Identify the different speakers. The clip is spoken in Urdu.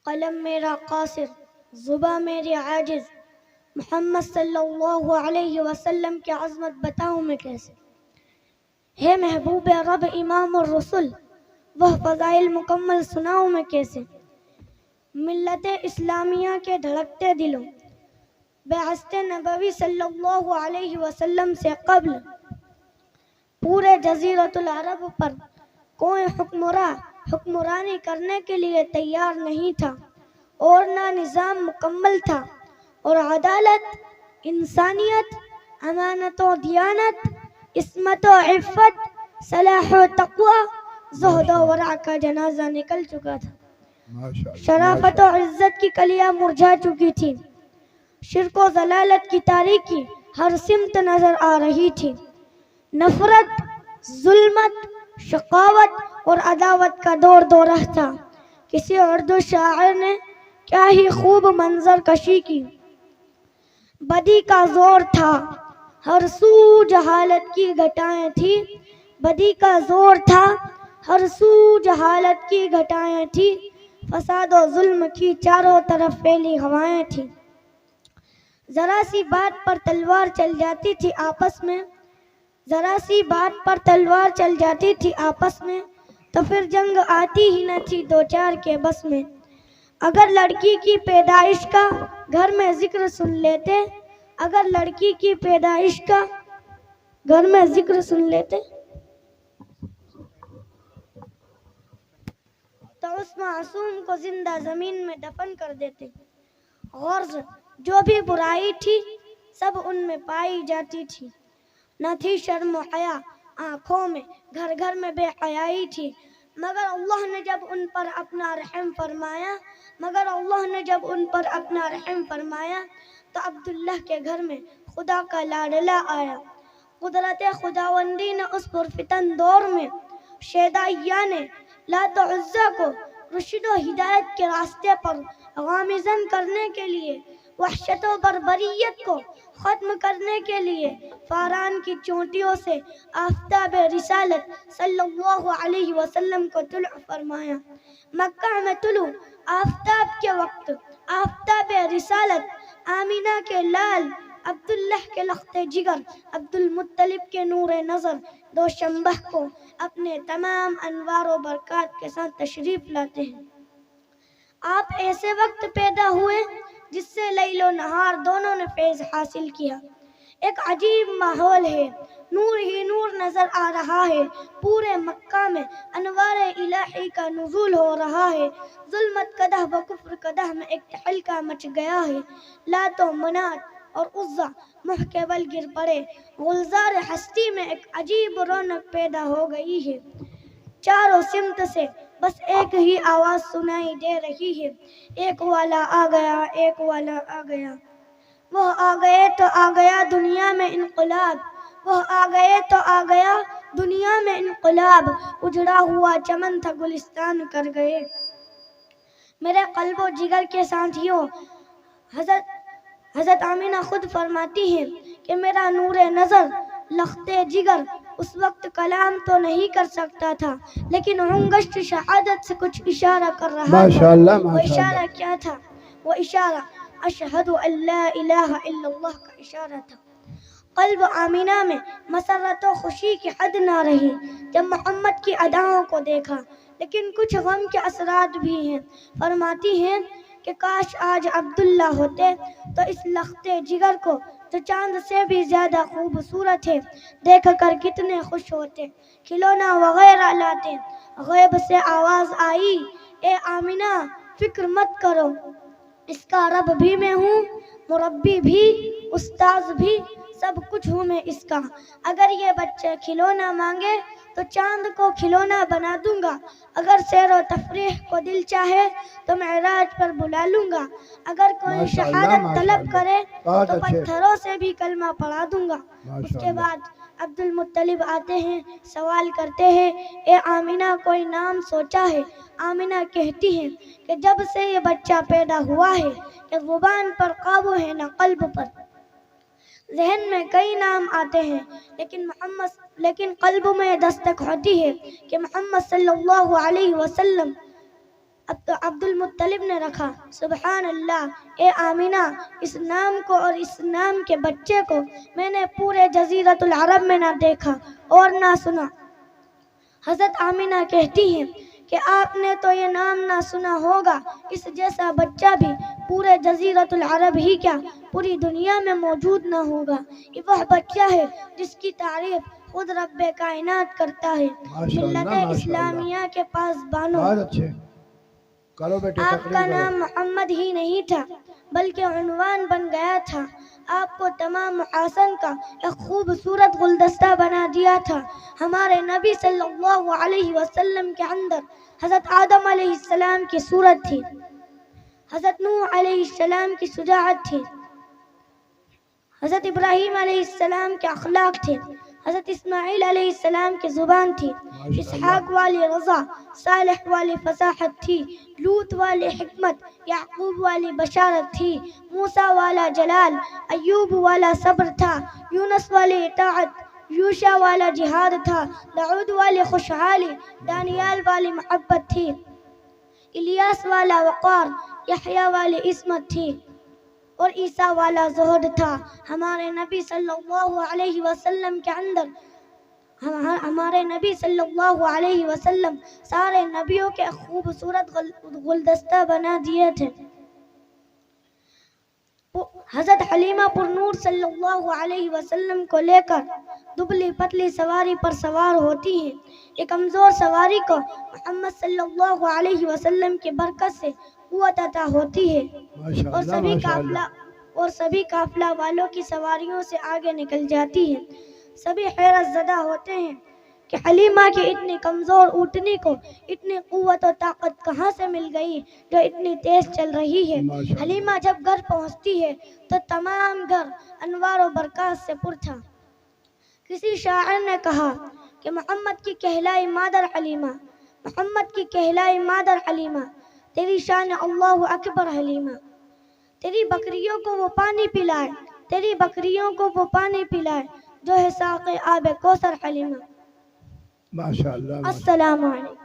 Speaker 1: قلم میرا قاصر، زباں میری عاجز، محمد صلی اللہ علیہ وسلم کی عظمت بتاؤں میں کیسے؟ ہے محبوب رب امام الرسل، وہ فضائل مکمل سناؤں میں کیسے؟ ملت اسلامیہ کے دھڑکتے دلوں، بعثت نبوی صلی اللہ علیہ وسلم سے قبل پورے جزیرۃ العرب پر کوئی حکمرانی کرنے کے لیے تیار نہیں تھا، اور نہ نظام مکمل تھا، اور عدالت، انسانیت، امانت و دیانت، عصمت و عفت، صلاح و تقوی، زہد و ورع کا جنازہ نکل چکا تھا، شرافت و عزت کی کلیاں مرجھا چکی تھی، شرک و ضلالت کی تاریکی ہر سمت نظر آ رہی تھی، نفرت، ظلمت، شقاوت اور عداوت کا دور دورہ تھا۔ کسی اردو شاعر نے کیا ہی خوب منظر کشی کی، بدی کا زور تھا، ہر سو جہالت کی گھٹائیں تھی، بدی کا زور تھا، ہر سو جہالت کی گھٹائیں تھی، فساد و ظلم کی چاروں طرف پھیلی ہوائیں تھی۔ ذرا سی بات پر تلوار چل جاتی تھی آپس میں، ذرا سی بات پر تلوار چل جاتی تھی آپس میں، تو پھر جنگ آتی ہی نہ تھی دو چار کے بس میں۔ اگر لڑکی کی پیدائش کا گھر میں ذکر سن لیتے، اگر لڑکی کی پیدائش کا گھر میں ذکر سن لیتے تو اس معصوم کو زندہ زمین میں دفن کر دیتے۔ غرض جو بھی برائی تھی سب ان میں پائی جاتی تھی، نہ تھی شرم و حیا آنکھوں میں، گھر گھر میں بے حیائی تھی، مگر اللہ نے جب ان پر اپنا رحم فرمایا، مگر اللہ نے جب ان پر اپنا رحم فرمایا تو عبداللہ کے گھر میں خدا کا لاڈلا آیا۔ قدرت خداوندی نے اس پرفتن دور میں شیدائیان لات و عزا کو رشد و ہدایت کے راستے پر گامزن کرنے کے لیے، وحشت و بربریت کو ختم کرنے کے لیے فاران کی چونٹیوں سے آفتاب رسالت صلی اللہ علیہ وسلم کو طلوع فرمایا۔ مکہ میں طلوع آفتاب کے وقت آفتاب رسالت آمینہ کے لال، عبداللہ کے لخت جگر، عبد المطلب کے نور نظر دوشنبہ کو اپنے تمام انوار و برکات کے ساتھ تشریف لاتے ہیں۔ آپ ایسے وقت پیدا ہوئے جس سے لیل و نہار دونوں نے فیض حاصل کیا۔ ایک عجیب ماحول ہے، نور ہی نور نظر آ رہا ہے، پورے مکہ میں انوار الہی کا نزول ہو رہا ہے، ظلمت قدح و کفر قدح میں ایک تہلکہ مچ گیا ہے، لات و منات اور عزا منہ کے بل گر پڑے، گلزار ہستی میں ایک عجیب رونق پیدا ہو گئی ہے۔ چاروں سمت سے بس ایک ہی آواز سنائی دے رہی ہے، ایک والا آ گیا، ایک والا آ گیا، وہ آ گئے تو آ گیا دنیا میں انقلاب، وہ آ گئے تو آ گیا دنیا میں انقلاب، اجڑا ہوا چمن تھا گلستان کر گئے۔ میرے قلب و جگر کے ساتھیوں، حضرت آمینہ خود فرماتی ہیں کہ میرا نور نظر لخت جگر اس وقت کلام تو نہیں کر سکتا تھا، لیکن انگشت شہادت سے کچھ اشارہ کر رہا تھا۔ وہ اشارہ کیا تھا؟ وہ اشارہ اشہد ان لا الہ الا اللہ کا اشارہ تھا۔ قلب آمینہ میں مسرت و خوشی کی حد نہ رہی جب محمد کی اداؤں کو دیکھا، لیکن کچھ غم کے اثرات بھی ہیں۔ فرماتی ہیں کہ کاش آج عبداللہ ہوتے تو اس لخت جگر کو جو چاند سے بھی زیادہ خوبصورت ہے دیکھ کر کتنے خوش ہوتے، کھلونا وغیرہ لاتے۔ غیب سے آواز آئی، اے آمینہ فکر مت کرو، اس کا رب بھی میں ہوں، مربی بھی، استاذ بھی، سب کچھ ہوں میں اس کا۔ اگر یہ بچہ کھلونا مانگے تو چاند کو کھلونا بنا دوں گا، اگر سیر و تفریح کو دل چاہے تو معراج پر بلا لوں گا، اگر کوئی شہادت طلب کرے تو پتھروں سے بھی کلمہ پڑھا دوں گا۔ اس کے بعد عبد المطلب آتے ہیں، سوال کرتے ہیں، اے آمینہ کوئی نام سوچا ہے؟ آمینہ کہتی ہیں کہ جب سے یہ بچہ پیدا ہوا ہے کہ زبان پر قابو ہے نہ قلب پر۔ ذہن میں کئی نام آتے ہیں لیکن قلب میں دستک ہوتی ہے کہ محمد صلی اللہ علیہ وسلم تو عبد المطلب نے رکھا۔ سبحان اللہ، اے آمینہ، اس نام کو اور اس نام کے بچے کو میں نے پورے جزیرۃ العرب میں نہ دیکھا اور نہ سنا۔ حضرت آمینہ کہتی ہیں کہ آپ نے تو یہ نام نہ سنا ہوگا، اس جیسا بچہ بھی پورے جزیرۃ العرب ہی کیا پوری دنیا میں موجود نہ ہوگا۔ یہ وہ بچہ ہے جس کی تعریف خود رب کائنات کرتا ہے۔ ملت اسلامیہ کے پاسبانوں، آپ کا نام محمد ہی نہیں تھا بلکہ عنوان بن گیا تھا۔ آپ کو تمام محاسن کا ایک خوبصورت گلدستہ بنا دیا تھا۔ ہمارے نبی صلی اللہ علیہ وسلم کے اندر حضرت آدم علیہ السلام کی صورت تھی، حضرت نوح علیہ السلام کی شجاعت تھی، حضرت ابراہیم علیہ السلام کے اخلاق تھے، حضرت اسماعیل علیہ السلام کی زبان تھی، اسحاق والی رضا، صالح والی فصاحت تھی، لوط والی حکمت، یعقوب والی بشارت تھی، موسیٰ والا جلال، ایوب والا صبر تھا، یونس والی اطاعت، یوشع والا جہاد تھا، داؤد والی خوشحالی، دانیال والی محبت تھی، الیاس والا وقار، یحییٰ والی عصمت تھی اور عیسیٰ والا زہد تھا۔ ہمارے نبی صلی اللہ علیہ وسلم کے اندر ہمارے نبی صلی اللہ علیہ وسلم سارے نبیوں کے خوبصورت گلدستہ بنا دیے تھے۔ حضرت حلیمہ پر نور صلی اللہ علیہ وسلم کو لے کر دبلی پتلی سواری پر سوار ہوتی ہیں۔ ایک کمزور سواری کو محمد صلی اللہ علیہ وسلم کی برکت سے قوت عطا ہوتی ہے اور سبھی قافلہ والوں کی سواریوں سے آگے نکل جاتی ہیں۔ سبھی حیرت زدہ ہوتے ہیں کہ حلیمہ کی اتنی کمزور اونٹنی کو اتنی قوت و طاقت کہاں سے مل گئی جو اتنی تیز چل رہی ہے۔ حلیمہ جب گھر پہنچتی ہے تو تمام گھر انوار و برکات سے پر تھا۔ کسی شاعر نے کہا کہ محمد کی کہلائی مادر حلیمہ، محمد کی کہلائی مادر حلیمہ، تیری شان اللہ اکبر حلیمہ، تیری بکریوں کو وہ پانی پلائے، تیری بکریوں کو وہ پانی پلائے جو ہے ساقِ آب کوثر حلیمہ۔
Speaker 2: ماشاءاللہ۔
Speaker 1: السلام علیکم۔